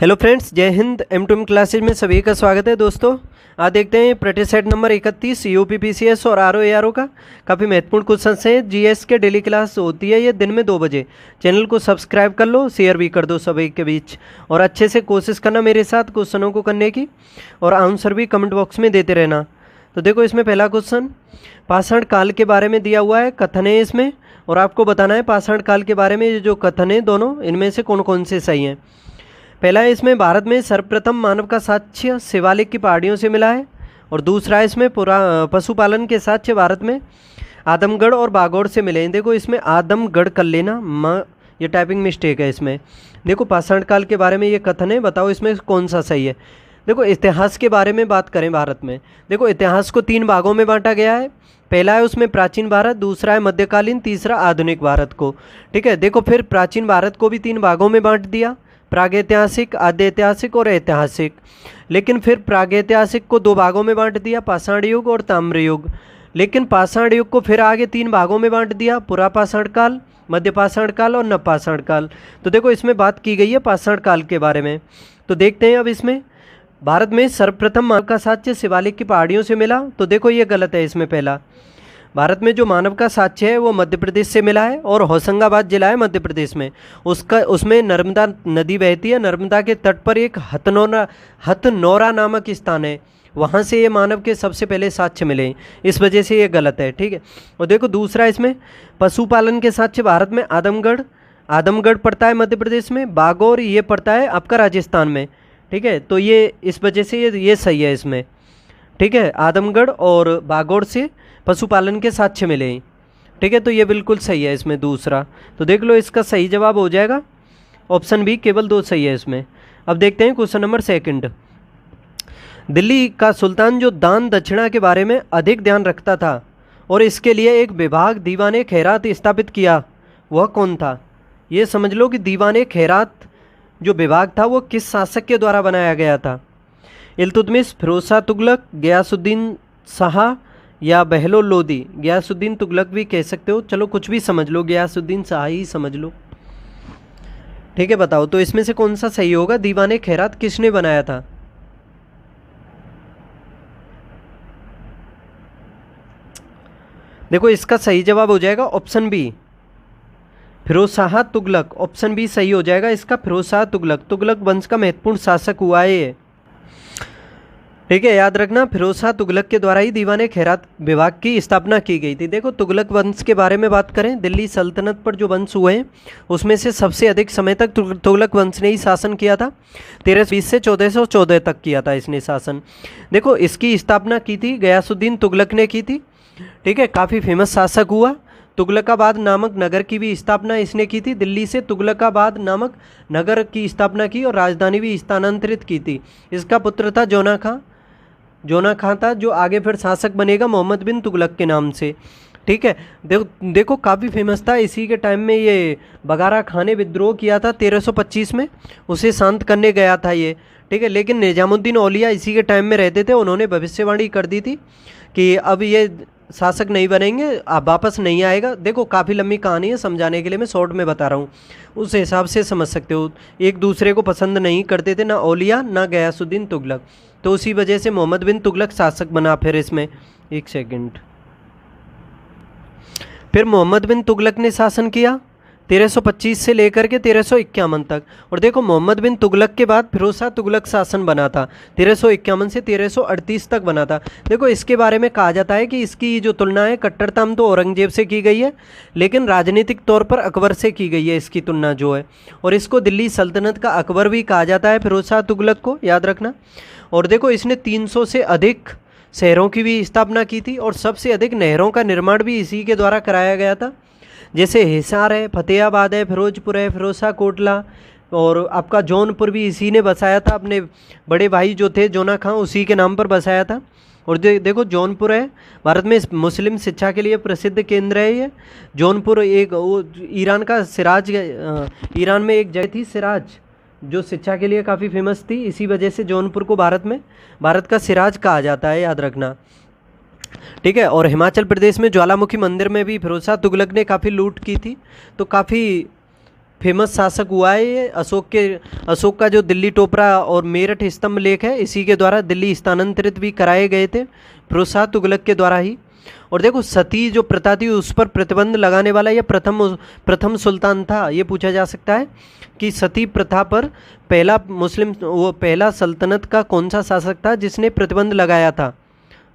Hello friends, जय Hind. M2M classes में सभी का स्वागत है दोस्तों। आज देखते हैं प्रैक्टिस सेट नंबर 31 UPPCS और RO का काफ़ी महत्वपूर्ण क्वेश्चन हैं। GS के डेली क्लास होती है ये दिन में 2 बजे। चैनल को सब्सक्राइब कर लो, शेयर भी कर दो सभी के बीच, और अच्छे से कोशिश करना मेरे साथ क्वेश्चनों को करने की, और आंसर भी कमेंट बॉक्स में देते रहना। तो देखो, इसमें पहला क्वेश्चन पाषाण काल के बारे में दिया हुआ है, कथन है इसमें, और आपको बताना है पाषाण काल के बारे में ये जो कथन है दोनों, इनमें से कौन कौन से सही हैं। पहला है इसमें भारत में सर्वप्रथम मानव का साक्ष्य शिवालिक की पहाड़ियों से मिला है, और दूसरा है इसमें पशुपालन के साक्ष्य भारत में आदमगढ़ और बागौड़ से मिले हैं। देखो, इसमें आदमगढ़ कर लेना, ये टाइपिंग मिस्टेक है इसमें। देखो, पाषाण काल के बारे में ये कथन है, बताओ इसमें कौन सा सही है। देखो, इतिहास के बारे में बात करें भारत में, देखो इतिहास को 3 भागों में बांटा गया है। पहला है उसमें प्राचीन भारत, दूसरा है मध्यकालीन, तीसरा आधुनिक भारत को। ठीक है, देखो फिर प्राचीन भारत को भी 3 भागों में बांट दिया, प्रागैतिहासिक, आद्य ऐतिहासिक और ऐतिहासिक। लेकिन फिर प्रागैतिहासिक को 2 भागों में बांट दिया, पाषाण युग और ताम्र युग। लेकिन पाषाण युग को फिर आगे 3 भागों में बांट दिया, पुरापाषाण काल, मध्य पाषाण काल और नवपाषाण काल। तो देखो, इसमें बात की गई है पाषाण काल के बारे में। तो देखते हैं अब इसमें भारत में सर्वप्रथम मानव का साक्ष्य शिवालिक की पहाड़ियों से मिला। तो देखो, ये गलत है। इसमें पहला भारत में जो मानव का साक्ष्य है वो मध्य प्रदेश से मिला है, और होशंगाबाद जिला है मध्य प्रदेश में। उसमें नर्मदा नदी बहती है। नर्मदा के तट पर एक हथनौरा नामक स्थान है, वहाँ से ये मानव के सबसे पहले साक्ष्य मिले। इस वजह से ये गलत है। ठीक है, और देखो दूसरा, इसमें पशुपालन के साक्ष्य भारत में आदमगढ़ पड़ता है मध्य प्रदेश में, बागौर ये पड़ता है आपका राजस्थान में। ठीक है, तो ये इस वजह से ये सही है इसमें। ठीक है, आदमगढ़ और बागौर से पशुपालन के साक्ष्य मिले। ठीक है, तो ये बिल्कुल सही है इसमें दूसरा। तो देख लो, इसका सही जवाब हो जाएगा ऑप्शन बी, केवल 2 सही है इसमें। अब देखते हैं क्वेश्चन नंबर 2। दिल्ली का सुल्तान जो दान दक्षिणा के बारे में अधिक ध्यान रखता था और इसके लिए एक विभाग दीवाने खैरात स्थापित किया, वह कौन था। ये समझ लो कि दीवाने खैरात जो विभाग था वो किस शासक के द्वारा बनाया गया था। इल्तुतमिश, फिरोज शाह तुगलक, गयासुद्दीन शाह या बहलोल लोदी। गयासुद्दीन तुगलक भी कह सकते हो, चलो कुछ भी समझ लो, गयासुद्दीन शाह ही समझ लो। ठीक है, बताओ तो इसमें से कौन सा सही होगा। दीवाने खैरात किसने बनाया था। देखो, इसका सही जवाब हो जाएगा option B, Firoz Shah Tughlaq. Option B सही हो जाएगा इसका, फिरोज शाह तुगलक। तुगलक वंश का महत्वपूर्ण शासक हुआ है ये। ठीक है, याद रखना, फिरोज शाह तुगलक के द्वारा ही दीवाने खैरात विभाग की स्थापना की गई थी। देखो, तुगलक वंश के बारे में बात करें, दिल्ली सल्तनत पर जो वंश हुए हैं उसमें से सबसे अधिक समय तक तुगलक वंश ने ही शासन किया था। 1320 से 1414 तक किया था इसने शासन। देखो, इसकी स्थापना की थी गयासुद्दीन तुगलक ने की थी। ठीक है, काफ़ी फेमस शासक हुआ। तुगलकाबाद नामक नगर की भी स्थापना इसने की थी। दिल्ली से तुगलकाबाद नामक नगर की स्थापना की और राजधानी भी स्थानांतरित की थी। इसका पुत्र था जोना खां था, जो आगे फिर शासक बनेगा मोहम्मद बिन तुगलक के नाम से। ठीक है, देखो काफ़ी फेमस था। इसी के टाइम में ये बगारा खां ने विद्रोह किया था 1325 में, उसे शांत करने गया था ये। ठीक है, लेकिन निजामुद्दीन औलिया इसी के टाइम में रहते थे, उन्होंने भविष्यवाणी कर दी थी कि अब ये शासक नहीं बनेंगे, अब वापस नहीं आएगा। देखो, काफ़ी लंबी कहानी है, समझाने के लिए मैं शॉर्ट में बता रहा हूँ, उस हिसाब से समझ सकते हो। एक दूसरे को पसंद नहीं करते थे, ना औलिया ना गयासुद्दीन तुगलक, तो उसी वजह से मोहम्मद बिन तुगलक शासक बना। फिर इसमें एक सेकंड, फिर मोहम्मद बिन तुगलक ने शासन किया 1325 से लेकर के 1351 तक। और देखो, मोहम्मद बिन तुगलक के बाद फिरोज शाह तुगलक शासन बना था 1351 से 1338 तक बना था। देखो, इसके बारे में कहा जाता है कि इसकी जो तुलना है कट्टरता तो औरंगजेब से की गई है, लेकिन राजनीतिक तौर पर अकबर से की गई है इसकी तुलना जो है। और इसको दिल्ली सल्तनत का अकबर भी कहा जाता है, फिरोज शाह तुगलक को, याद रखना। और देखो, इसने 300 से अधिक शहरों की भी स्थापना की थी, और सबसे अधिक नहरों का निर्माण भी इसी के द्वारा कराया गया था। जैसे हिसार है, फतेहाबाद है, फिरोजपुर है, फिरोजा कोटला, और आपका जौनपुर भी इसी ने बसाया था। अपने बड़े भाई जो थे जोना खां, उसी के नाम पर बसाया था। और देखो, जौनपुर है भारत में मुस्लिम शिक्षा के लिए प्रसिद्ध केंद्र है ये। जौनपुर एक ईरान का सिराज, ईरान में एक जगह थी सिराज, जो शिक्षा के लिए काफ़ी फेमस थी। इसी वजह से जौनपुर को भारत का सिराज कहा जाता है, याद रखना। ठीक है, और हिमाचल प्रदेश में ज्वालामुखी मंदिर में भी फिरोज शाह तुगलक ने काफ़ी लूट की थी, तो काफ़ी फेमस शासक हुआ है ये। अशोक का जो दिल्ली टोपरा और मेरठ स्तंभ लेख है, इसी के द्वारा दिल्ली स्थानांतरित भी कराए गए थे फिरोज शाह तुगलक के द्वारा ही। और देखो सती जो प्रथा थी उस पर प्रतिबंध लगाने वाला यह प्रथम सुल्तान था, ये पूछा जा सकता है कि सती प्रथा पर पहला सल्तनत का कौन सा शासक था जिसने प्रतिबंध लगाया था,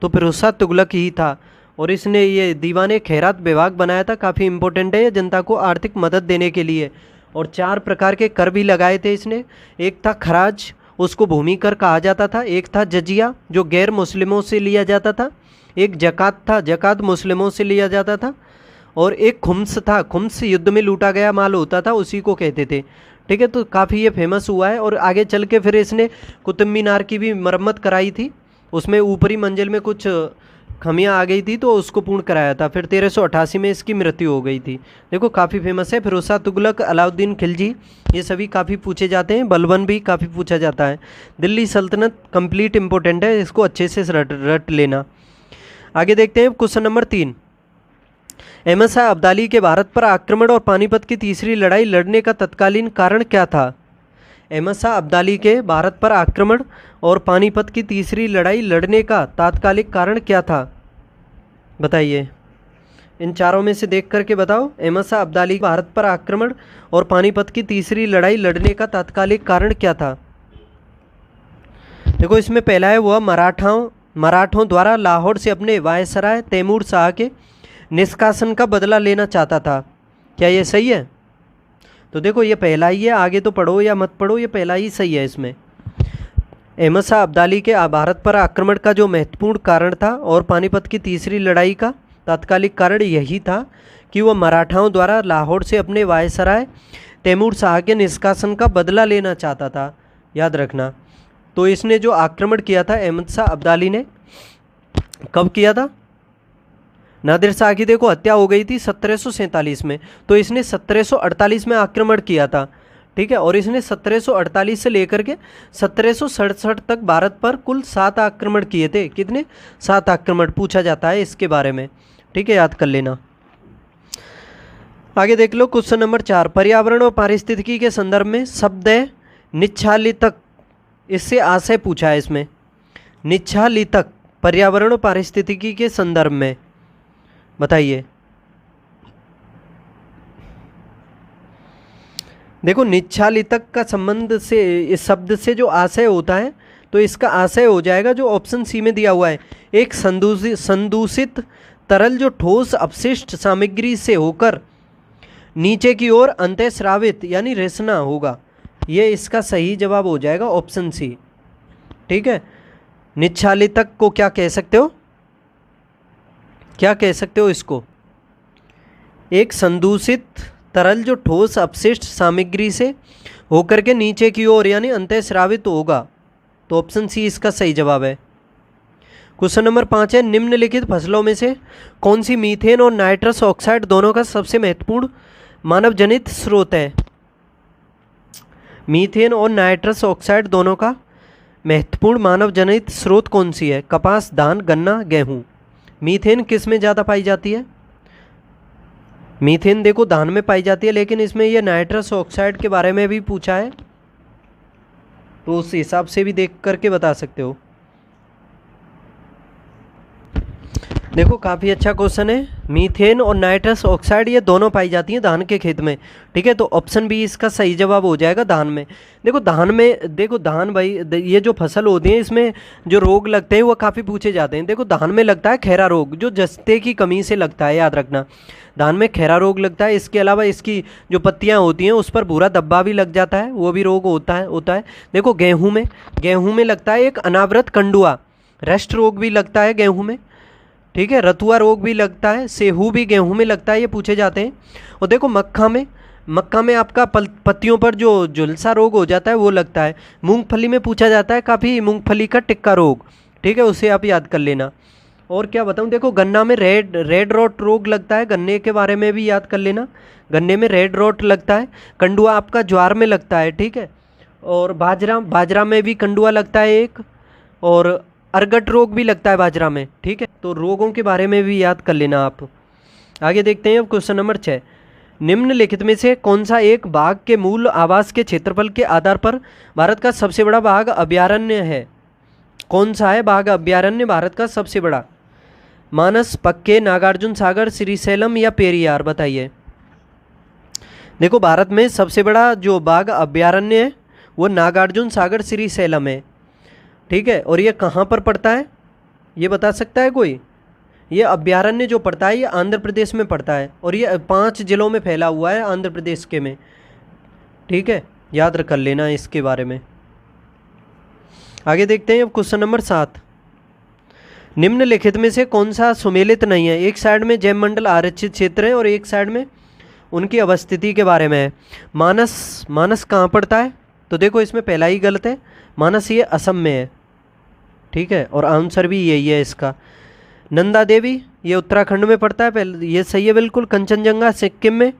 तो फिरोज शाह तुगलक ही था। और इसने ये दीवाने खैरात विभाग बनाया था, काफ़ी इंपॉर्टेंट है ये जनता को आर्थिक मदद देने के लिए। और 4 प्रकार के कर भी लगाए थे इसने। एक था खराज, उसको भूमि कर कहा जाता था। एक था जजिया जो गैर मुस्लिमों से लिया जाता था। एक जकात था, जकात मुस्लिमों से लिया जाता था। और एक खुम्स था, खुम्स युद्ध में लूटा गया माल होता था, उसी को कहते थे। ठीक है, तो काफ़ी ये फेमस हुआ है। और आगे चल के फिर इसने कुतुब मीनार की भी मरम्मत कराई थी, उसमें ऊपरी मंजिल में कुछ खमियाँ आ गई थी तो उसको पूर्ण कराया था। फिर 1388 में इसकी मृत्यु हो गई थी। देखो काफ़ी फेमस है। फिरोज शाह तुगलक, अलाउद्दीन खिलजी, ये सभी काफ़ी पूछे जाते हैं। बलबन भी काफ़ी पूछा जाता है। दिल्ली सल्तनत कंप्लीट इंपॉर्टेंट है, इसको अच्छे से रट लेना। आगे देखते हैं क्वेश्चन नंबर 3। अहमद शाह अब्दाली के भारत पर आक्रमण और पानीपत की तीसरी लड़ाई लड़ने का तत्कालीन कारण क्या था? अहमद शाह अब्दाली के भारत पर आक्रमण और पानीपत की तीसरी लड़ाई लड़ने का तात्कालिक कारण क्या था? बताइए, इन चारों में से देख करके बताओ। अहमद शाह अब्दाली भारत पर आक्रमण और पानीपत की तीसरी लड़ाई लड़ने का तात्कालिक कारण क्या था? देखो इसमें पहला है वह मराठों द्वारा लाहौर से अपने वायसराय तैमूर शाह के निष्कासन का बदला लेना चाहता था। क्या ये सही है? तो देखो ये पहला ही है, आगे तो पढ़ो या मत पढ़ो, ये पहला ही सही है इसमें। अहमद शाह अब्दाली के भारत पर आक्रमण का जो महत्वपूर्ण कारण था और पानीपत की तीसरी लड़ाई का तात्कालिक कारण यही था कि वह मराठाओं द्वारा लाहौर से अपने वायसराय तैमूर शाह के निष्कासन का बदला लेना चाहता था, याद रखना। तो इसने जो आक्रमण किया था अहमद शाह अब्दाली ने, कब किया था? नादिर शाह की देखो हत्या हो गई थी 1747 में, तो इसने 1748 में आक्रमण किया था। ठीक है, और इसने 1748 से लेकर के 1767 तक भारत पर कुल 7 आक्रमण किए थे। कितने? 7 आक्रमण पूछा जाता है इसके बारे में। ठीक है, याद कर लेना। आगे देख लो क्वेश्चन नंबर 4। पर्यावरण और पारिस्थितिकी के संदर्भ में शब्द निच्छालितक, इससे आशय पूछा है इसमें। निच्छालितक पर्यावरण और पारिस्थितिकी के संदर्भ में, बताइए। देखो निच्छालितक का संबंध से इस शब्द से जो आशय होता है, तो इसका आशय हो जाएगा जो ऑप्शन सी में दिया हुआ है, एक संदूषित तरल जो ठोस अपशिष्ट सामग्री से होकर नीचे की ओर अंतःस्रावित यानी रिसना होगा। ये इसका सही जवाब हो जाएगा ऑप्शन सी। ठीक है, निच्छालितक को क्या कह सकते हो? क्या कह सकते हो इसको? एक संदूषित तरल जो ठोस अपशिष्ट सामग्री से होकर के नीचे की ओर यानी अंतःस्रावित होगा, तो ऑप्शन सी इसका सही जवाब है। क्वेश्चन नंबर 5 है, निम्नलिखित फसलों में से कौन सी मीथेन और नाइट्रस ऑक्साइड दोनों का सबसे महत्वपूर्ण मानव जनित स्रोत है? मीथेन और नाइट्रस ऑक्साइड दोनों का महत्वपूर्ण मानव जनित स्रोत कौन सी है? कपास, धान, गन्ना, गेहूं। मीथेन किस में ज़्यादा पाई जाती है? मीथेन देखो धान में पाई जाती है, लेकिन इसमें ये नाइट्रस ऑक्साइड के बारे में भी पूछा है, तो उस हिसाब से भी देख करके बता सकते हो। देखो काफ़ी अच्छा क्वेश्चन है। मीथेन और नाइट्रस ऑक्साइड ये दोनों पाई जाती हैं धान के खेत में। ठीक है, तो ऑप्शन बी इसका सही जवाब हो जाएगा धान में। देखो धान भाई ये जो फसल होती है इसमें जो रोग लगते हैं वो काफ़ी पूछे जाते हैं। देखो धान में लगता है खैरा रोग, जो जस्ते की कमी से लगता है, याद रखना। धान में खैरा रोग लगता है। इसके अलावा इसकी जो पत्तियाँ होती हैं उस पर भूरा धब्बा भी लग जाता है, वो भी रोग होता है। देखो गेहूँ में लगता है एक अनावृत कंडुआ, रस्ट रोग भी लगता है गेहूँ में। ठीक है, रतुआ रोग भी लगता है, सेहू भी गेहूं में लगता है, ये पूछे जाते हैं। और देखो मक्का में आपका पत्तियों पर जो झुलसा रोग हो जाता है वो लगता है। मूंगफली में पूछा जाता है काफ़ी, मूंगफली का टिक्का रोग। ठीक है, उसे आप याद कर लेना। और क्या बताऊं, देखो गन्ना में रेड रॉट रोग लगता है, गन्ने के बारे में भी याद कर लेना। गन्ने में रेड रॉट लगता है। कंडुआ आपका ज्वार में लगता है। ठीक है, और बाजरा में भी कंडुआ लगता है एक, और अर्गट रोग भी लगता है बाजरा में। ठीक है, तो रोगों के बारे में भी याद कर लेना आप। आगे देखते हैं अब क्वेश्चन नंबर 6। निम्नलिखित में से कौन सा एक बाघ के मूल आवास के क्षेत्रफल के आधार पर भारत का सबसे बड़ा बाघ अभयारण्य है? कौन सा है बाघ अभयारण्य भारत का सबसे बड़ा? मानस, पक्के, नागार्जुन सागर, श्रीशैलम या पेरियार? बताइए। देखो, भारत में सबसे बड़ा जो बाघ अभयारण्य है वो नागार्जुन सागर श्रीशैलम है। ठीक है, और ये कहाँ पर पड़ता है, ये बता सकता है कोई? ये अभयारण्य जो पड़ता है ये आंध्र प्रदेश में पड़ता है, और ये 5 जिलों में फैला हुआ है आंध्र प्रदेश के में। ठीक है, याद रख लेना इसके बारे में। आगे देखते हैं अब क्वेश्चन नंबर 7। निम्नलिखित में से कौन सा सुमेलित नहीं है? एक साइड में जैव मंडल आरक्षित क्षेत्र है और एक साइड में उनकी अवस्थिति के बारे में है। मानस, मानस कहाँ पड़ता है? तो देखो, इसमें पहला ही गलत है। मानस ये असम में है। ठीक है, और आंसर भी यही है इसका। नंदा देवी ये उत्तराखंड में पड़ता है, पहले ये सही है बिल्कुल। कंचनजंगा सिक्किम में,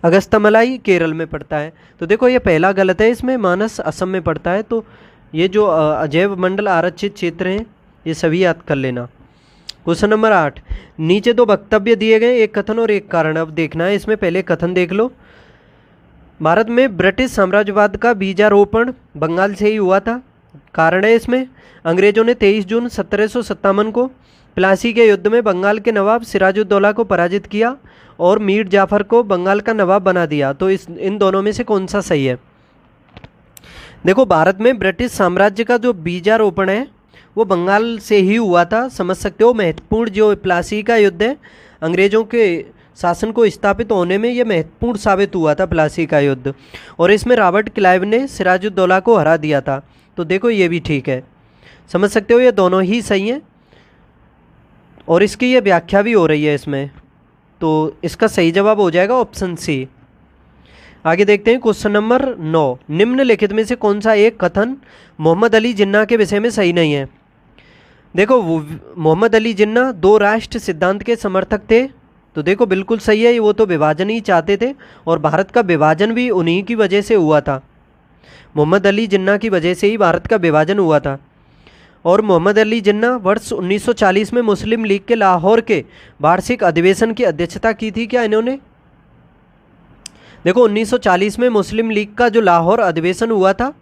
अगस्तमलाई केरल में पड़ता है। तो देखो, ये पहला गलत है इसमें, मानस असम में पड़ता है। तो ये जो अजैव मंडल आरक्षित क्षेत्र हैं ये सभी याद कर लेना। Question number 8। नीचे 2 वक्तव्य दिए गए, एक कथन और एक कारण। अब देखना है इसमें, पहले कथन देख लो। भारत में ब्रिटिश साम्राज्यवाद का बीजारोपण बंगाल से ही हुआ था। कारण है इसमें, अंग्रेजों ने 23 जून 1757 को प्लासी के युद्ध में बंगाल के नवाब सिराजुद्दौला को पराजित किया और मीर जाफर को बंगाल का नवाब बना दिया। तो इन दोनों में से कौन सा सही है? देखो, भारत में ब्रिटिश साम्राज्य का जो बीजारोपण है वो बंगाल से ही हुआ था। समझ सकते हो, महत्वपूर्ण जो प्लासी का युद्ध है, अंग्रेजों के शासन को स्थापित होने में ये महत्वपूर्ण साबित हुआ था प्लासी का युद्ध, और इसमें रॉबर्ट क्लाइव ने सिराजुद्दौला को हरा दिया था। तो देखो, ये भी ठीक है। समझ सकते हो, ये दोनों ही सही हैं और इसकी ये व्याख्या भी हो रही है इसमें। तो इसका सही जवाब हो जाएगा ऑप्शन सी। आगे देखते हैं क्वेश्चन नंबर 9। निम्नलिखित में से कौन सा एक कथन मोहम्मद अली जिन्ना के विषय में सही नहीं है? देखो, मोहम्मद अली जिन्ना 2 राष्ट्र सिद्धांत के समर्थक थे। तो देखो, बिल्कुल सही है, वो तो विभाजन ही चाहते थे और भारत का विभाजन भी उन्हीं की वजह से हुआ था। मोहम्मद अली जिन्ना की वजह से ही भारत का विभाजन हुआ था। और मोहम्मद अली जिन्ना वर्ष 1940 में मुस्लिम लीग के लाहौर के वार्षिक अधिवेशन की अध्यक्षता की थी क्या इन्होंने? देखो, 1940 में मुस्लिम लीग का जो लाहौर अधिवेशन हुआ था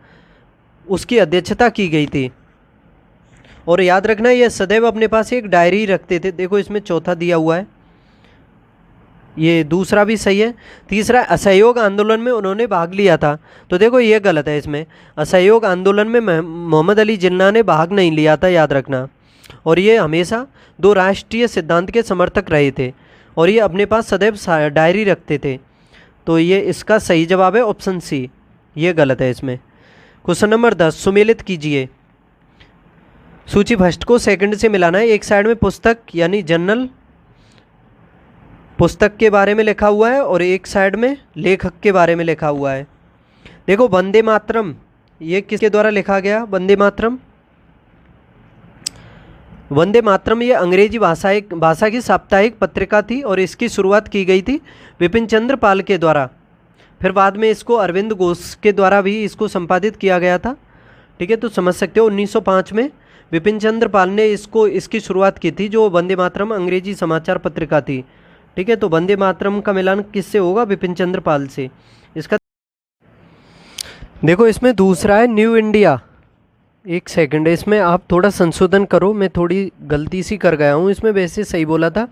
उसकी अध्यक्षता की गई थी। और याद रखना, ये सदैव अपने पास एक डायरी रखते थे। देखो, इसमें चौथा दिया हुआ है, ये दूसरा भी सही है। तीसरा, असहयोग आंदोलन में उन्होंने भाग लिया था। तो देखो, ये गलत है इसमें। असहयोग आंदोलन में मोहम्मद अली जिन्ना ने भाग नहीं लिया था, याद रखना। और ये हमेशा 2 राष्ट्रीय सिद्धांत के समर्थक रहे थे और ये अपने पास सदैव डायरी रखते थे। तो ये इसका सही जवाब है ऑप्शन सी, ये गलत है इसमें। Question number 10। सुमेलित कीजिए। सूची फर्स्ट को सेकंड से मिलाना है। एक साइड में पुस्तक यानी जर्नल पुस्तक के बारे में लिखा हुआ है और एक साइड में लेखक के बारे में लिखा हुआ है। देखो, वंदे मातरम ये किसके द्वारा लिखा गया? वंदे मातरम, वंदे मातरम ये अंग्रेजी भाषा की साप्ताहिक पत्रिका थी और इसकी शुरुआत की गई थी विपिन चंद्र पाल के द्वारा। फिर बाद में इसको अरविंद घोष के द्वारा भी इसको संपादित किया गया था। ठीक है, तो समझ सकते हो 1905 में विपिन चंद्र पाल ने इसकी शुरुआत की थी, जो वंदे मातरम अंग्रेजी समाचार पत्रिका थी। ठीक है, तो वंदे मातरम का मिलान किससे होगा? विपिन चंद्र पाल से। इसका देखो, इसमें दूसरा है न्यू इंडिया। एक सेकंड, इसमें आप थोड़ा संशोधन करो, मैं थोड़ी गलती सी कर गया हूँ इसमें, वैसे सही बोला था।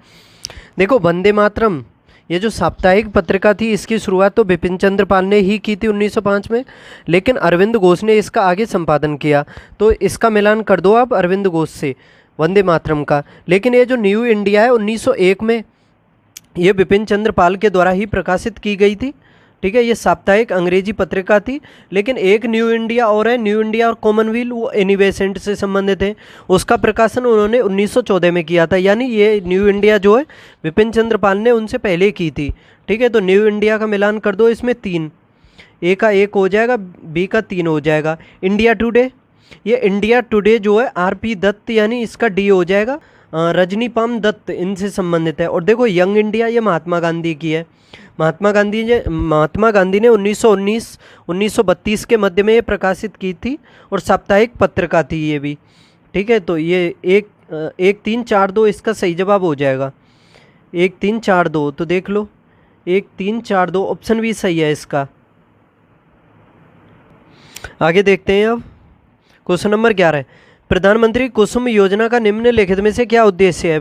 देखो, वंदे मातरम ये जो साप्ताहिक पत्रिका थी इसकी शुरुआत तो बिपिन चंद्र पाल ने ही की थी 1905 में, लेकिन अरविंद घोष ने इसका आगे संपादन किया। तो इसका मिलान कर दो आप अरविंद घोष से, वंदे मातरम का। लेकिन ये जो न्यू इंडिया है 1901 में ये बिपिन चंद्र पाल के द्वारा ही प्रकाशित की गई थी। ठीक है, ये साप्ताहिक अंग्रेजी पत्रिका थी। लेकिन एक न्यू इंडिया और है, न्यू इंडिया और कॉमनवेल्थ, वो एनी बेसेंट से संबंधित है। उसका प्रकाशन उन्होंने 1914 में किया था, यानी ये न्यू इंडिया जो है विपिन चंद्र पाल ने उनसे पहले की थी। ठीक है, तो न्यू इंडिया का मिलान कर दो, इसमें 3, ए का 1 हो जाएगा, बी का 3 हो जाएगा। इंडिया टुडे, ये इंडिया टुडे जो है आर.पी. दत्त यानी इसका डी हो जाएगा, रजनीपाम दत्त इनसे संबंधित है। और देखो, यंग इंडिया ये महात्मा गांधी की है। महात्मा गांधी ने 1932 के मध्य में ये प्रकाशित की थी और साप्ताहिक पत्रिका थी ये भी। ठीक है, तो ये 1 3 4 2 इसका सही जवाब हो जाएगा, 1 3 4 2। तो देख लो, 1342 ऑप्शन भी सही है इसका। आगे देखते हैं अब क्वेश्चन नंबर 11। प्रधानमंत्री कुसुम योजना का निम्नलिखित में से क्या उद्देश्य है?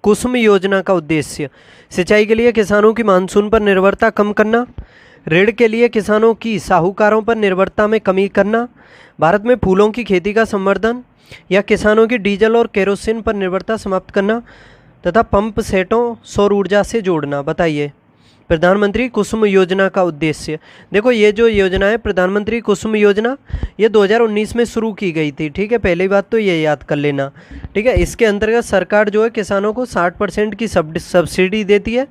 कुसुम योजना का उद्देश्य सिंचाई के लिए किसानों की मानसून पर निर्भरता कम करना, ऋण के लिए किसानों की साहूकारों पर निर्भरता में कमी करना, भारत में फूलों की खेती का संवर्धन, या किसानों की डीजल और केरोसिन पर निर्भरता समाप्त करना तथा पंप सेटों सौर ऊर्जा से जोड़ना। बताइए प्रधानमंत्री कुसुम योजना का उद्देश्य। देखो ये जो योजना है प्रधानमंत्री कुसुम योजना, ये 2019 में शुरू की गई थी। ठीक है, पहली बात तो ये याद कर लेना। ठीक है, इसके अंतर्गत सरकार जो है किसानों को 60% की सब्सिडी देती है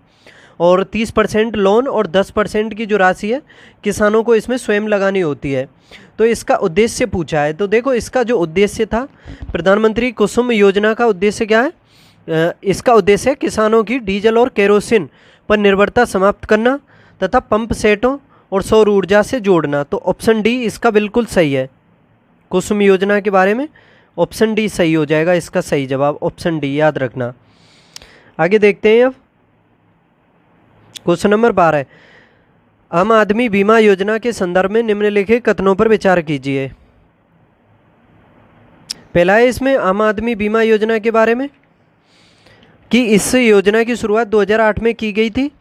और 30% लोन और 10% की जो राशि है किसानों को इसमें स्वयं लगानी होती है। तो इसका उद्देश्य पूछा है, तो देखो इसका जो उद्देश्य था प्रधानमंत्री कुसुम योजना का उद्देश्य क्या है? इसका उद्देश्य है किसानों की डीजल और केरोसिन पर निर्भरता समाप्त करना तथा पंप सेटों और सौर ऊर्जा से जोड़ना। तो ऑप्शन डी इसका बिल्कुल सही है। कुसुम योजना के बारे में ऑप्शन डी सही हो जाएगा इसका सही जवाब, ऑप्शन डी याद रखना। आगे देखते हैं अब क्वेश्चन नंबर 12। आम आदमी बीमा योजना के संदर्भ में निम्नलिखित कथनों पर विचार कीजिए। पहला है इसमें आम आदमी बीमा योजना के बारे में कि इस योजना की शुरुआत 2008 में की गई थी।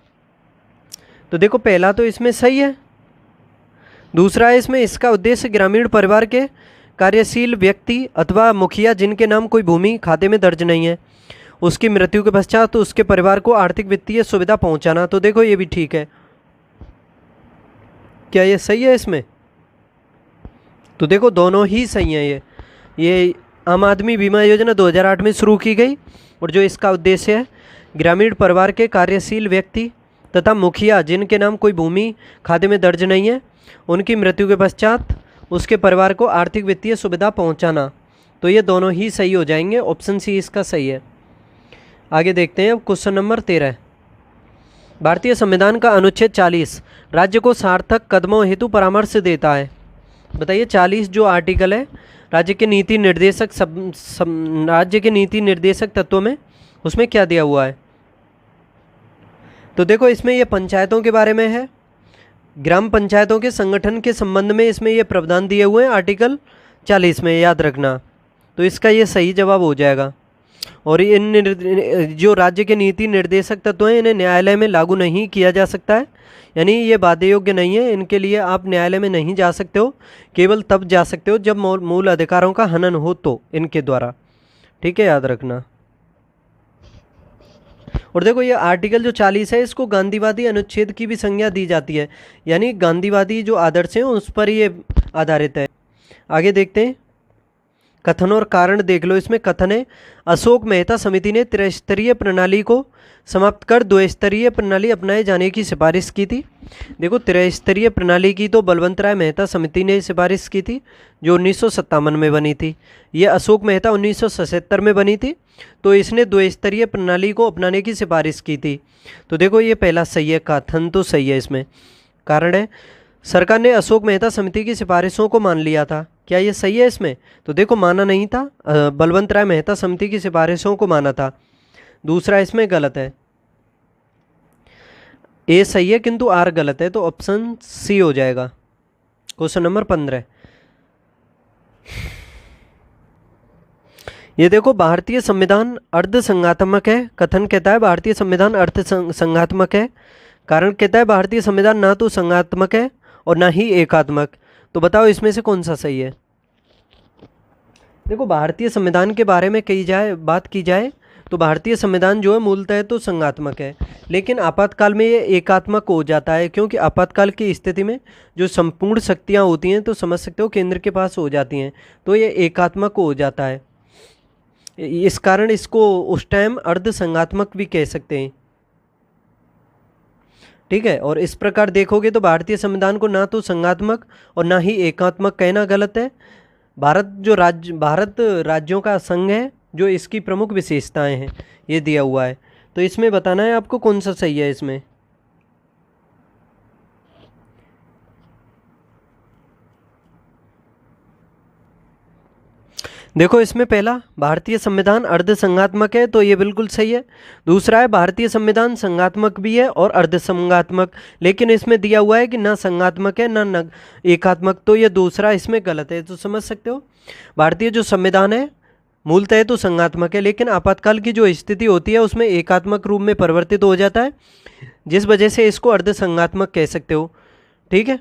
तो देखो पहला तो इसमें सही है। दूसरा है इसमें इसका उद्देश्य ग्रामीण परिवार के कार्यशील व्यक्ति अथवा मुखिया जिनके नाम कोई भूमि खाते में दर्ज नहीं है, उसकी मृत्यु के पश्चात तो उसके परिवार को आर्थिक वित्तीय सुविधा पहुंचाना। तो देखो ये भी ठीक है। क्या ये सही है इसमें? तो देखो दोनों ही सही हैं। ये आम आदमी बीमा योजना 2008 में शुरू की गई और जो इसका उद्देश्य है ग्रामीण परिवार के कार्यशील व्यक्ति तथा मुखिया जिनके नाम कोई भूमि खाते में दर्ज नहीं है, उनकी मृत्यु के पश्चात उसके परिवार को आर्थिक वित्तीय सुविधा पहुंचाना। तो ये दोनों ही सही हो जाएंगे, ऑप्शन सी इसका सही है। आगे देखते हैं अब क्वेश्चन नंबर 13। भारतीय संविधान का अनुच्छेद 40 राज्य को सार्थक कदमों हेतु परामर्श देता है। बताइए 40 जो आर्टिकल है राज्य के नीति निर्देशक तत्वों में उसमें क्या दिया हुआ है? तो देखो इसमें ये पंचायतों के बारे में है, ग्राम पंचायतों के संगठन के संबंध में इसमें ये प्रावधान दिए हुए हैं आर्टिकल 40 में, याद रखना। तो इसका ये सही जवाब हो जाएगा। और इन जो राज्य के नीति निर्देशक तत्व हैं इन्हें न्यायालय में लागू नहीं किया जा सकता है, यानी ये बाध्य योग्य नहीं है। इनके लिए आप न्यायालय में नहीं जा सकते हो, केवल तब जा सकते हो जब मूल अधिकारों का हनन हो तो इनके द्वारा। ठीक है, याद रखना। और देखो ये आर्टिकल जो 40 है इसको गांधीवादी अनुच्छेद की भी संज्ञा दी जाती है, यानी गांधीवादी जो आदर्श हैं उस पर ये आधारित है। आगे देखते हैं कथन और कारण देख लो। इसमें कथन है अशोक मेहता समिति ने त्रिस्तरीय प्रणाली को समाप्त कर द्विस्तरीय प्रणाली अपनाए जाने की सिफारिश की थी। देखो त्रिस्तरीय प्रणाली की तो बलवंत राय मेहता समिति ने सिफारिश की थी जो 1957 में बनी थी। ये अशोक मेहता 1977 में बनी थी, तो इसने द्विस्तरीय प्रणाली को अपनाने की सिफारिश की थी। तो देखो ये पहला सही है, कथन तो सही है। इसमें कारण है सरकार ने अशोक मेहता समिति की सिफारिशों को मान लिया था। क्या ये सही है इसमें? तो देखो माना नहीं था, बलवंत राय मेहता समिति की सिफारिशों को माना था। दूसरा इसमें गलत है, ए सही है किंतु आर गलत है, तो ऑप्शन सी हो जाएगा। Question number 15। ये देखो भारतीय संविधान अर्ध संघात्मक है। कथन कहता है भारतीय संविधान अर्ध संघात्मक है। कारण कहता है भारतीय संविधान ना तो संघात्मक है और ना ही एकात्मक। तो बताओ इसमें से कौन सा सही है? देखो भारतीय संविधान के बारे में बात की जाए तो भारतीय संविधान जो है मूलतः तो संघात्मक है, लेकिन आपातकाल में ये एकात्मक हो जाता है, क्योंकि आपातकाल की स्थिति में जो संपूर्ण शक्तियाँ होती हैं तो समझ सकते हो केंद्र के पास हो जाती हैं, तो ये एकात्मक हो जाता है। इस कारण इसको उस टाइम अर्ध संघात्मक भी कह सकते हैं। ठीक है, और इस प्रकार देखोगे तो भारतीय संविधान को ना तो संघात्मक और ना ही एकात्मक कहना गलत है। भारत राज्यों का संघ है, जो इसकी प्रमुख विशेषताएं हैं ये दिया हुआ है। तो इसमें बताना है आपको कौन सा सही है इसमें। देखो इसमें पहला भारतीय संविधान अर्ध संघात्मक है, तो ये बिल्कुल सही है। दूसरा है भारतीय संविधान संघात्मक भी है और अर्ध संघात्मक, लेकिन इसमें दिया हुआ है कि ना संघात्मक है ना एकात्मक, तो ये दूसरा इसमें गलत है। तो समझ सकते हो भारतीय जो संविधान है मूलतः तो संघात्मक है, लेकिन आपातकाल की जो स्थिति होती है उसमें एकात्मक रूप में परिवर्तित हो जाता है, जिस वजह से इसको अर्ध संघात्मक कह सकते हो। ठीक है,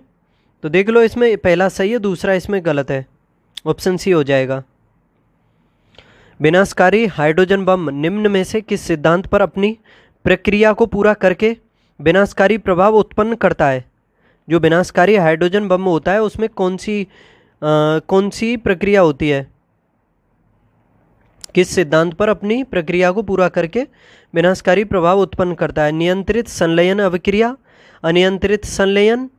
तो देख लो इसमें पहला सही है, दूसरा इसमें गलत है, ऑप्शन सी हो जाएगा। विनाशकारी हाइड्रोजन बम निम्न में से किस सिद्धांत पर अपनी प्रक्रिया को पूरा करके विनाशकारी प्रभाव उत्पन्न करता है? जो विनाशकारी हाइड्रोजन बम होता है उसमें कौन सी प्रक्रिया होती है? किस सिद्धांत पर अपनी प्रक्रिया को पूरा करके विनाशकारी प्रभाव उत्पन्न करता है? नियंत्रित संलयन अभिक्रिया, अनियंत्रित संलयन,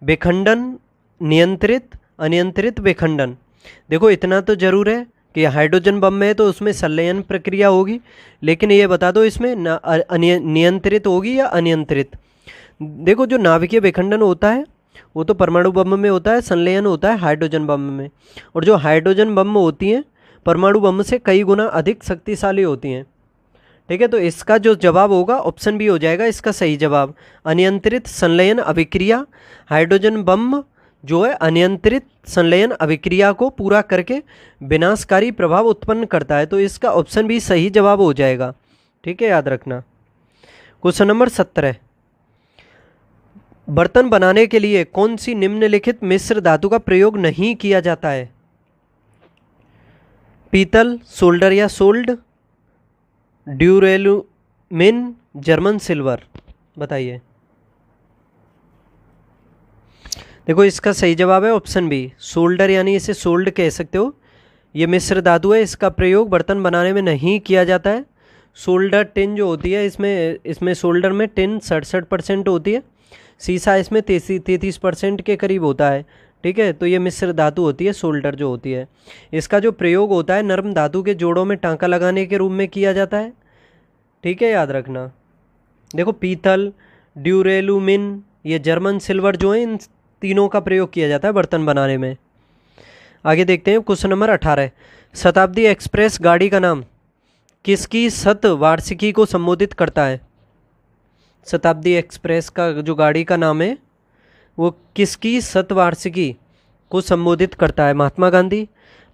विखंडन, नियंत्रित, अनियंत्रित विखंडन। देखो इतना तो जरूर है कि हाइड्रोजन बम में है तो उसमें संलयन प्रक्रिया होगी, लेकिन ये बता दो इसमें नियंत्रित होगी या अनियंत्रित। देखो जो नाभिकीय विखंडन होता है वो तो परमाणु बम में होता है, संलयन होता है हाइड्रोजन बम में, और जो हाइड्रोजन बम होती हैं परमाणु बम से कई गुना अधिक शक्तिशाली होती हैं। ठीक है, तो इसका जो जवाब होगा ऑप्शन बी हो जाएगा इसका सही जवाब। अनियंत्रित संलयन अभिक्रिया, हाइड्रोजन बम जो है अनियंत्रित संलयन अभिक्रिया को पूरा करके विनाशकारी प्रभाव उत्पन्न करता है, तो इसका ऑप्शन भी सही जवाब हो जाएगा। ठीक है, याद रखना। क्वेश्चन नंबर 17, बर्तन बनाने के लिए कौन सी निम्नलिखित मिश्र धातु का प्रयोग नहीं किया जाता है? पीतल, सोल्डर या सोल्ड, ड्यूरेलुमिन, जर्मन सिल्वर। बताइए। देखो इसका सही जवाब है ऑप्शन बी, सोल्डर, यानी इसे सोल्ड कह सकते हो। ये मिश्र धातु है, इसका प्रयोग बर्तन बनाने में नहीं किया जाता है। सोल्डर टिन जो होती है इसमें सोल्डर में टिन 67% होती है, शीशा इसमें 33% के करीब होता है। ठीक है, तो ये मिश्र धातु होती है सोल्डर जो होती है। इसका जो प्रयोग होता है नरम धातु के जोड़ों में टांका लगाने के रूप में किया जाता है। ठीक है, याद रखना। देखो पीतल, ड्यूरेलुमिन, ये जर्मन सिल्वर जो है इन तीनों का प्रयोग किया जाता है बर्तन बनाने में। आगे देखते हैं क्वेश्चन नंबर 18, शताब्दी एक्सप्रेस गाड़ी का नाम किसकी शत वार्षिकी को संबोधित करता है? शताब्दी एक्सप्रेस का जो गाड़ी का नाम है वो किसकी शतवार्षिकी को संबोधित करता है? महात्मा गांधी,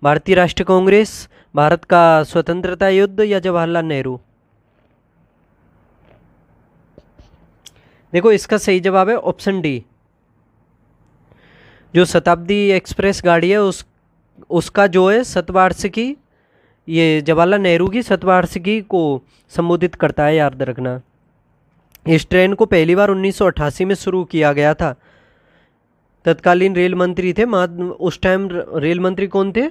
भारतीय राष्ट्रीय कांग्रेस, भारत का स्वतंत्रता युद्ध या जवाहरलाल नेहरू। देखो इसका सही जवाब है ऑप्शन डी। जो शताब्दी एक्सप्रेस गाड़ी है उसका जो है शतवार्षिकी ये जवाहरलाल नेहरू की शतवार्षिकी को संबोधित करता है, याद रखना। इस ट्रेन को पहली बार 1988 में शुरू किया गया था। तत्कालीन रेल मंत्री थे उस टाइम रेल मंत्री कौन थे?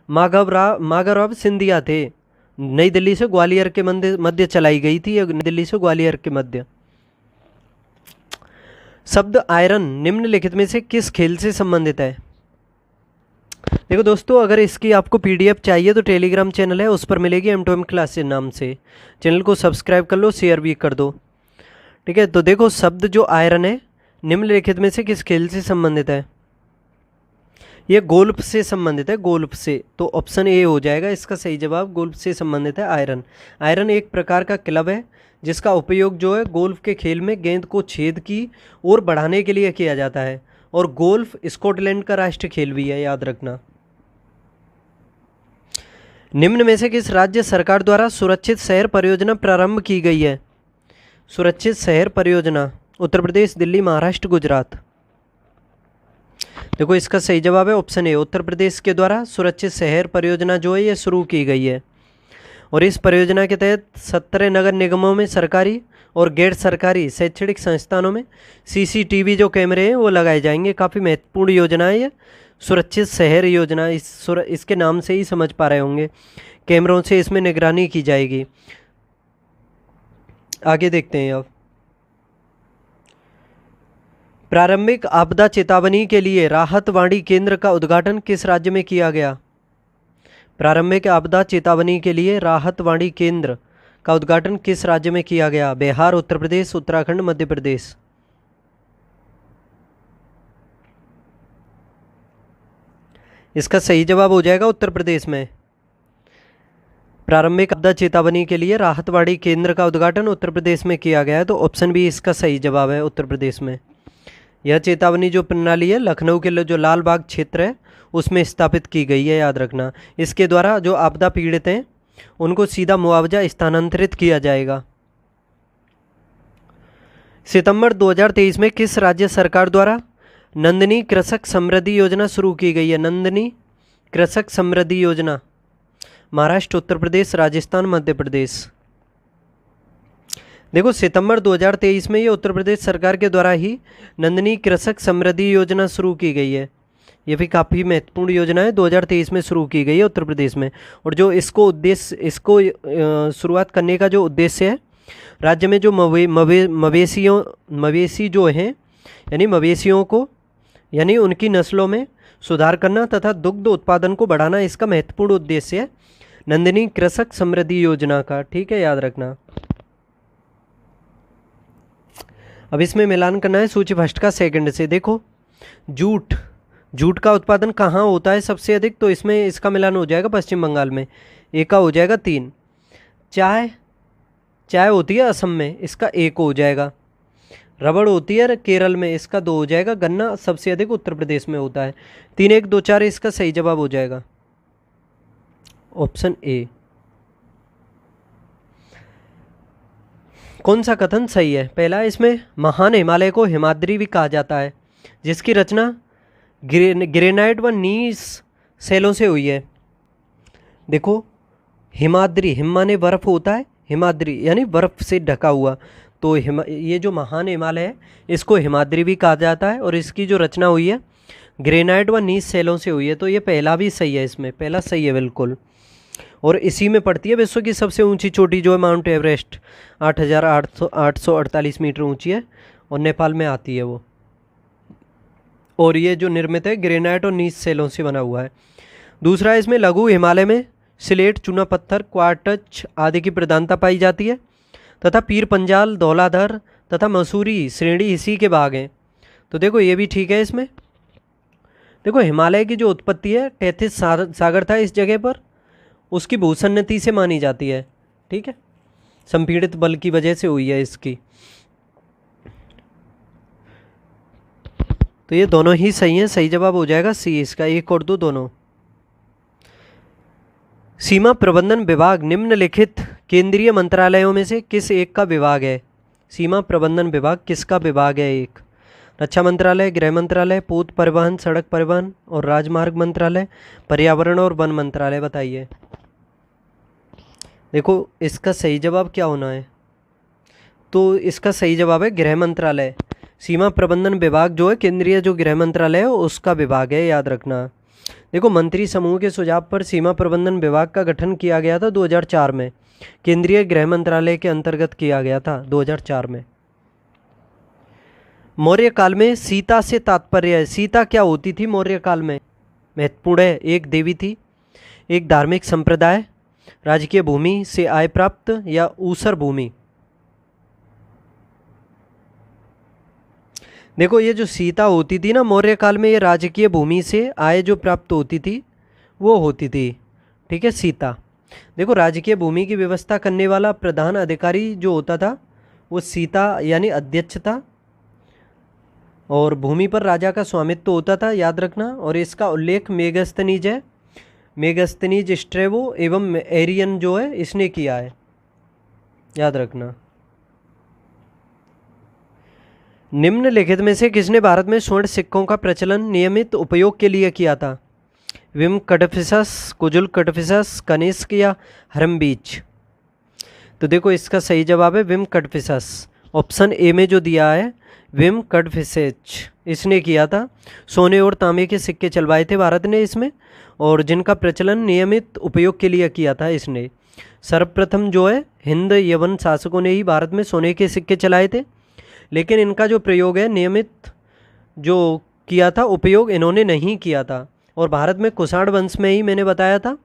माधवराव सिंधिया थे। नई दिल्ली से ग्वालियर के मध्य चलाई गई थी, नई दिल्ली से ग्वालियर के मध्य। शब्द आयरन निम्नलिखित में से किस खेल से संबंधित है? देखो दोस्तों, अगर इसकी आपको पीडीएफ चाहिए तो टेलीग्राम चैनल है, उस पर मिलेगी M2M क्लासेस नाम से। चैनल को सब्सक्राइब कर लो, शेयर भी कर दो। ठीक है, तो देखो शब्द जो आयरन है निम्नलिखित में से किस खेल से संबंधित है? ये गोल्फ से संबंधित है, गोल्फ से। तो ऑप्शन ए हो जाएगा इसका सही जवाब, गोल्फ से संबंधित है आयरन। आयरन एक प्रकार का क्लब है जिसका उपयोग जो है गोल्फ के खेल में गेंद को छेद की ओर बढ़ाने के लिए किया जाता है, और गोल्फ स्कॉटलैंड का राष्ट्रीय खेल भी है, याद रखना। निम्न में से किस राज्य सरकार द्वारा सुरक्षित शहर परियोजना प्रारंभ की गई है? सुरक्षित शहर परियोजना उत्तर प्रदेश, दिल्ली, महाराष्ट्र, गुजरात। देखो इसका सही जवाब है ऑप्शन ए, उत्तर प्रदेश के द्वारा सुरक्षित शहर परियोजना जो है ये शुरू की गई है। और इस परियोजना के तहत 17 नगर निगमों में सरकारी और गैर सरकारी शैक्षणिक संस्थानों में CCTV जो कैमरे हैं वो लगाए जाएंगे। काफ़ी महत्वपूर्ण योजना है ये सुरक्षित शहर योजना, इसके नाम से ही समझ पा रहे होंगे। कैमरों से इसमें निगरानी की जाएगी। आगे देखते हैं अब, प्रारंभिक आपदा चेतावनी के लिए राहत वाणी केंद्र का उद्घाटन किस राज्य में किया गया? प्रारंभिक आपदा चेतावनी के लिए राहत वाणी केंद्र का उद्घाटन किस राज्य में किया गया? बिहार, उत्तर प्रदेश, उत्तराखंड, मध्य प्रदेश। इसका सही जवाब हो जाएगा उत्तर प्रदेश में। प्रारंभिक आपदा चेतावनी के लिए राहतवाड़ी केंद्र का उद्घाटन उत्तर प्रदेश में किया गया है, तो ऑप्शन बी इसका सही जवाब है, उत्तर प्रदेश में। यह चेतावनी जो प्रणाली है लखनऊ के जो लाल बाग क्षेत्र है उसमें स्थापित की गई है, याद रखना। इसके द्वारा जो आपदा पीड़ित हैं उनको सीधा मुआवजा स्थानांतरित किया जाएगा। सितंबर 2023 में किस राज्य सरकार द्वारा नंदिनी कृषक समृद्धि योजना शुरू की गई है? नंदिनी कृषक समृद्धि योजना महाराष्ट्र, उत्तर प्रदेश, राजस्थान, मध्य प्रदेश। देखो सितंबर 2023 में ये उत्तर प्रदेश सरकार के द्वारा ही नंदिनी कृषक समृद्धि योजना शुरू की गई है। ये भी काफ़ी महत्वपूर्ण योजना है, 2023 में शुरू की गई है उत्तर प्रदेश में। और जो इसको शुरुआत करने का जो उद्देश्य है, राज्य में जो मवेशी जो हैं यानी मवेशियों को यानी उनकी नस्लों में सुधार करना तथा दुग्ध उत्पादन को बढ़ाना इसका महत्वपूर्ण उद्देश्य है नंदिनी कृषक समृद्धि योजना का। ठीक है, याद रखना। अब इसमें मिलान करना है सूची फर्स्ट का सेकंड से। देखो जूट का उत्पादन कहाँ होता है सबसे अधिक? तो इसमें इसका मिलान हो जाएगा पश्चिम बंगाल में, एक का हो जाएगा 3। चाय होती है असम में, इसका 1 हो जाएगा। रबड़ होती है केरल में, इसका 2 हो जाएगा। गन्ना सबसे अधिक उत्तर प्रदेश में होता है। 3, 1, 2, 4 इसका सही जवाब हो जाएगा, ऑप्शन ए। कौन सा कथन सही है? पहला, इसमें महान हिमालय को हिमाद्री भी कहा जाता है, जिसकी रचना ग्रेनाइट व नीस सेलों से हुई है। देखो हिमाद्री, हिम माने बर्फ होता है, हिमाद्री यानी बर्फ से ढका हुआ। तो ये जो महान हिमालय है इसको हिमाद्री भी कहा जाता है और इसकी जो रचना हुई है ग्रेनाइट व नीस सेलों से हुई है। तो ये पहला भी सही है, इसमें पहला सही है बिल्कुल। और इसी में पड़ती है विश्व की सबसे ऊंची चोटी जो है माउंट एवरेस्ट, 8,848 मीटर ऊंची है और नेपाल में आती है वो। और ये जो निर्मित है ग्रेनाइट और नीस सेलों से बना हुआ है। दूसरा, इसमें लघु हिमालय में सिलेट, चूना पत्थर, क्वार्टज आदि की प्रधानता पाई जाती है तथा पीर पंजाल, धौलाधर तथा मसूरी श्रेणी इसी के भाग हैं। तो देखो ये भी ठीक है। इसमें देखो हिमालय की जो उत्पत्ति है टेथिस सागर था इस जगह पर, उसकी भूसन्नति से मानी जाती है। ठीक है, संपीड़ित बल की वजह से हुई है इसकी। तो ये दोनों ही सही हैं, सही जवाब हो जाएगा सी इसका, 1 और 2 दोनों। सीमा प्रबंधन विभाग निम्नलिखित केंद्रीय मंत्रालयों में से किस एक का विभाग है? सीमा प्रबंधन विभाग किसका विभाग है? 1 रक्षा मंत्रालय, गृह मंत्रालय, पोत परिवहन, सड़क परिवहन और राजमार्ग मंत्रालय, पर्यावरण और वन मंत्रालय। बताइए। देखो इसका सही जवाब क्या होना है? तो इसका सही जवाब है गृह मंत्रालय। सीमा प्रबंधन विभाग जो है केंद्रीय जो गृह मंत्रालय है उसका विभाग है, याद रखना। देखो मंत्री समूह के सुझाव पर सीमा प्रबंधन विभाग का गठन किया गया था 2004 में, केंद्रीय गृह मंत्रालय के अंतर्गत किया गया था 2004 में। मौर्य काल में सीता से तात्पर्य है, सीता क्या होती थी मौर्य काल में? महत्वपूर्ण है, एक देवी थी, एक धार्मिक संप्रदाय, राजकीय भूमि से आय प्राप्त या ऊसर भूमि। देखो ये जो सीता होती थी ना मौर्य काल में, ये राजकीय भूमि से आय जो प्राप्त होती थी वो होती थी। ठीक है, सीता। देखो राजकीय भूमि की व्यवस्था करने वाला प्रधान अधिकारी जो होता था वो सीता यानी अध्यक्ष था और भूमि पर राजा का स्वामित्व होता था, याद रखना। और इसका उल्लेख मेगस्थनीज है, मेगस्थनीज, स्ट्रेबो एवं एरियन जो है इसने किया है, याद रखना। निम्नलिखित में से किसने भारत में स्वर्ण सिक्कों का प्रचलन नियमित उपयोग के लिए किया था? विम कटफिसस, कुजुल कटफिसस, कनिष्क या हरमबीच? तो देखो इसका सही जवाब है विम कटफिसस, ऑप्शन ए में जो दिया है विम कटफिसेच इसने किया था। सोने और तांबे के सिक्के चलवाए थे भारत ने इसमें, और जिनका प्रचलन नियमित उपयोग के लिए किया था इसने। सर्वप्रथम जो है हिंद यवन शासकों ने ही भारत में सोने के सिक्के चलाए थे, लेकिन इनका जो प्रयोग है नियमित जो किया था उपयोग इन्होंने नहीं किया था। और भारत में कुषाण वंश में ही मैंने बताया था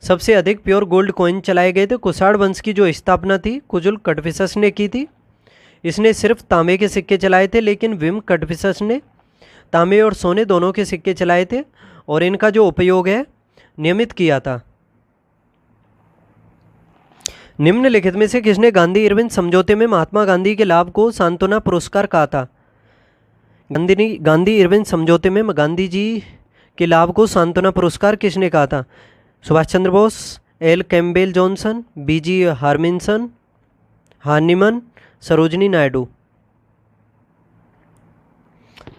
सबसे अधिक प्योर गोल्ड कॉइन चलाए गए थे। कुषाण वंश की जो स्थापना थी कुजुल कटफिसस ने की थी, इसने सिर्फ तांबे के सिक्के चलाए थे, लेकिन विम कटफिसस ने तांबे और सोने दोनों के सिक्के चलाए थे और इनका जो उपयोग है नियमित किया था। निम्नलिखित में से किसने गांधी इरविन समझौते में महात्मा गांधी के लाभ को सांत्वना पुरस्कार कहा था? गांधी इरविन समझौते में गांधी जी के लाभ को सांत्वना पुरस्कार किसने कहा था? Subhash Chandra Bose, L Campbell Johnson, BG Harmison, Horniman, Sarojini Naidu.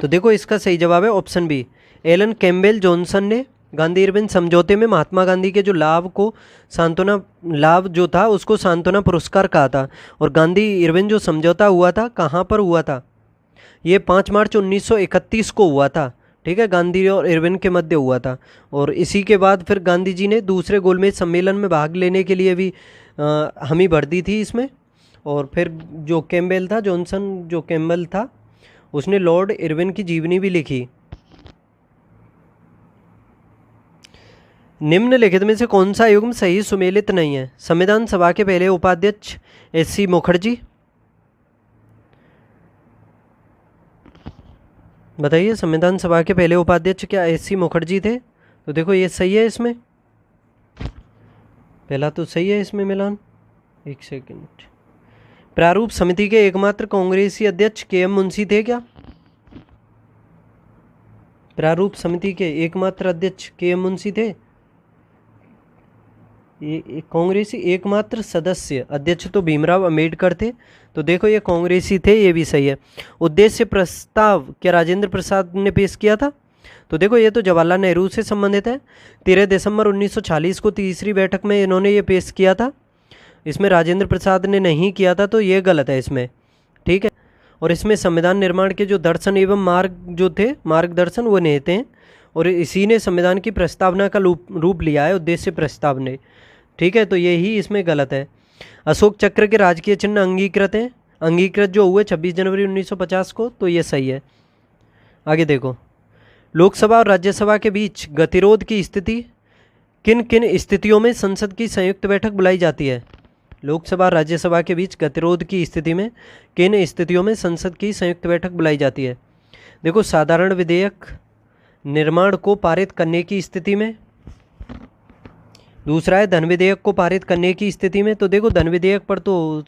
तो देखो इसका सही जवाब है option B, Alan Campbell Johnson ने गांधी इरविन समझौते में महात्मा गांधी के जो लाभ जो था उसको सांत्वना पुरस्कार कहा था। और गांधी इरविन जो समझौता हुआ था कहाँ पर हुआ था? ये 5 मार्च 1931 को हुआ था। ठीक है, गांधी और इरविन के मध्य हुआ था। और इसी के बाद फिर गांधी जी ने दूसरे गोलमेज सम्मेलन में भाग लेने के लिए भी हामी भर दी थी इसमें। और फिर जो कैम्पबेल था, जॉनसन जो कैम्पबेल था, उसने लॉर्ड इरविन की जीवनी भी लिखी। निम्नलिखित में से कौन सा युग्म सही सुमेलित नहीं है? संविधान सभा के पहले उपाध्यक्ष एस.सी. मुखर्जी। बताइए, संविधान सभा के पहले उपाध्यक्ष क्या एस.सी. मुखर्जी थे? तो देखो ये सही है, इसमें पहला तो सही है इसमें मिलान। एक सेकंड। प्रारूप समिति के एकमात्र कांग्रेसी अध्यक्ष के.एम. मुंशी थे क्या? प्रारूप समिति के एकमात्र अध्यक्ष के.एम. मुंशी थे? ये कांग्रेसी एकमात्र सदस्य अध्यक्ष तो भीमराव अंबेडकर थे। तो देखो ये कांग्रेसी थे, ये भी सही है। उद्देश्य प्रस्ताव क्या राजेंद्र प्रसाद ने पेश किया था? तो देखो ये तो जवाहरलाल नेहरू से संबंधित है। 13 दिसंबर 1940 को तीसरी बैठक में इन्होंने ये पेश किया था। इसमें राजेंद्र प्रसाद ने नहीं किया था, तो ये गलत है इसमें। ठीक है, और इसमें संविधान निर्माण के जो दर्शन एवं मार्गदर्शन वो निहित हैं। और इसी ने संविधान की प्रस्तावना का रूप लिया है, उद्देश्य प्रस्ताव ने। ठीक है, तो यही इसमें गलत है। अशोक चक्र के राजकीय चिन्ह अंगीकृत जो हुए 26 जनवरी 1950 को, तो ये सही है। आगे देखो, लोकसभा और राज्यसभा के बीच गतिरोध की स्थिति किन किन स्थितियों में संसद की संयुक्त बैठक बुलाई जाती है? लोकसभा और राज्यसभा के बीच गतिरोध की स्थिति में किन स्थितियों में संसद की संयुक्त बैठक बुलाई जाती है? देखो, साधारण विधेयक निर्माण को पारित करने की स्थिति में। दूसरा है धन विधेयक को पारित करने की स्थिति में। तो देखो धन विधेयक पर तो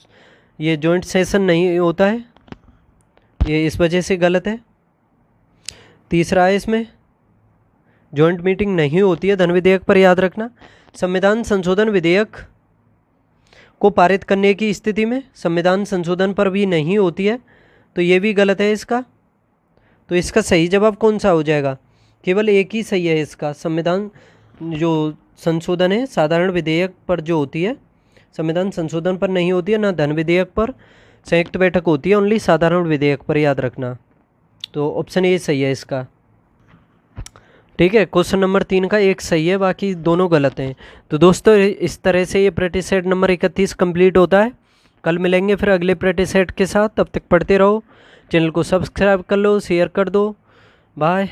ये जॉइंट सेशन नहीं होता है, ये इस वजह से गलत है। तीसरा है इसमें जॉइंट मीटिंग नहीं होती है धन विधेयक पर, याद रखना। संविधान संशोधन विधेयक को पारित करने की स्थिति में संविधान संशोधन पर भी नहीं होती है, तो ये भी गलत है इसका। तो इसका सही जवाब कौन सा हो जाएगा? केवल एक ही सही है इसका। संविधान जो संशोधन है साधारण विधेयक पर जो होती है, संविधान संशोधन पर नहीं होती है, ना धन विधेयक पर संयुक्त बैठक होती है, ओनली साधारण विधेयक पर, याद रखना। तो ऑप्शन ए सही है इसका। ठीक है, क्वेश्चन नंबर 3 का एक सही है, बाकी दोनों गलत हैं। तो दोस्तों इस तरह से ये प्रैक्टिस सेट नंबर 31 कंप्लीट होता है। कल मिलेंगे फिर अगले प्रैक्टिस सेट के साथ। तब तक पढ़ते रहो, चैनल को सब्सक्राइब कर लो, शेयर कर दो। बाय।